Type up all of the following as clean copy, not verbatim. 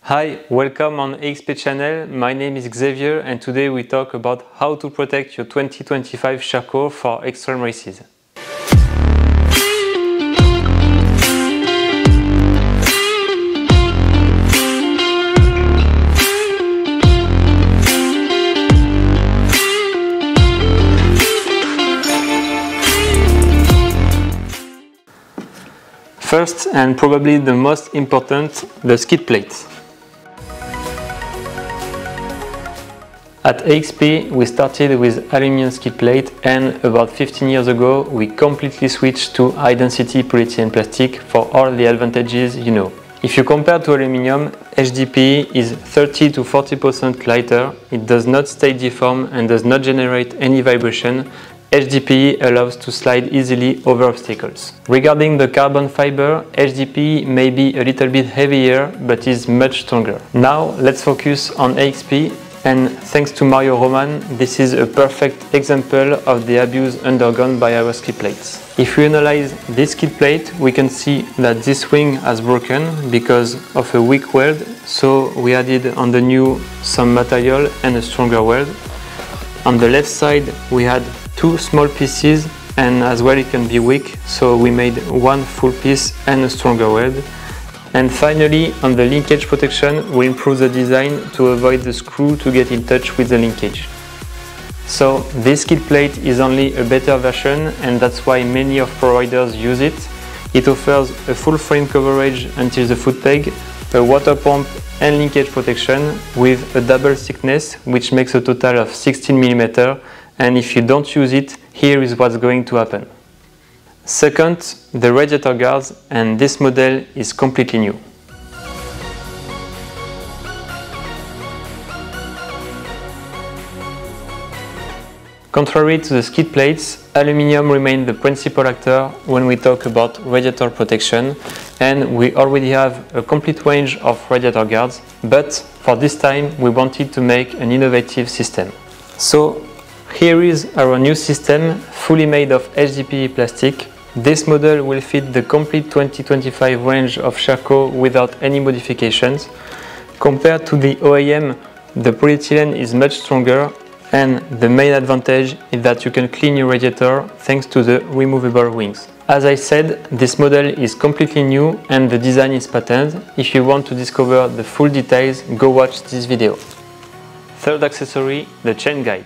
Hi, welcome on AXP channel. My name is Xavier and today we talk about how to protect your 2025 Sherco for Xtrem races. First, and probably the most important, the skid plate. At AXP, we started with aluminum skid plate, and about 15 years ago, we completely switched to high-density polyethylene plastic for all the advantages you know. If you compare to aluminum, HDPE is 30 to 40% lighter, it does not stay deformed and does not generate any vibration. HDPE allows to slide easily over obstacles. Regarding the carbon fiber, HDPE may be a little bit heavier, but is much stronger. Now let's focus on AXP, and thanks to Mario Roman, this is a perfect example of the abuse undergone by our skid plates. If we analyze this skid plate, we can see that this wing has broken because of a weak weld, so we added on the new some material and a stronger weld. On the left side we had two small pieces, and as well it can be weak, so we made one full piece and a stronger weld. And finally, on the linkage protection, we improved the design to avoid the screw to get in touch with the linkage. So this skid plate is only a better version, and that's why many of providers use it. It offers a full frame coverage until the foot peg, a water pump and linkage protection with a double thickness, which makes a total of 16 mm. And if you don't use it, here is what's going to happen. Second, the radiator guards, and this model is completely new. Contrary to the skid plates, aluminum remains the principal actor when we talk about radiator protection, and we already have a complete range of radiator guards, but for this time we wanted to make an innovative system. So here is our new system, fully made of HDPE plastic. This model will fit the complete 2025 range of Sherco without any modifications. Compared to the OEM, the polyethylene is much stronger, and the main advantage is that you can clean your radiator thanks to the removable wings. As I said, this model is completely new and the design is patented. If you want to discover the full details, go watch this video. Third accessory, the chain guide.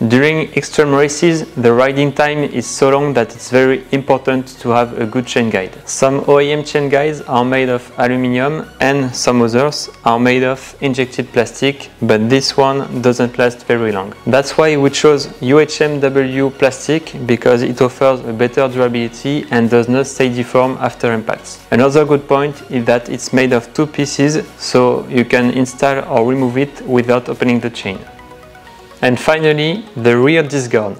During Xtrem races, the riding time is so long that it's very important to have a good chain guide. Some OEM chain guides are made of aluminum and some others are made of injected plastic, but this one doesn't last very long. That's why we chose UHMW plastic, because it offers a better durability and does not stay deformed after impacts. Another good point is that it's made of two pieces, so you can install or remove it without opening the chain. And finally, the rear disc guard.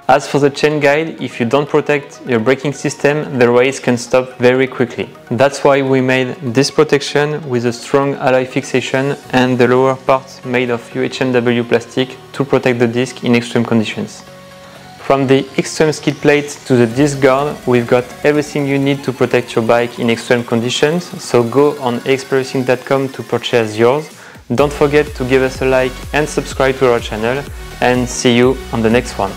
As for the chain guide, if you don't protect your braking system, the race can stop very quickly. That's why we made this protection with a strong alloy fixation and the lower part made of UHMW plastic to protect the disc in extreme conditions. From the Xtrem skid plate to the disc guard, we've got everything you need to protect your bike in extreme conditions, so go on axpracing.com to purchase yours. Don't forget to give us a like and subscribe to our channel, and see you on the next one.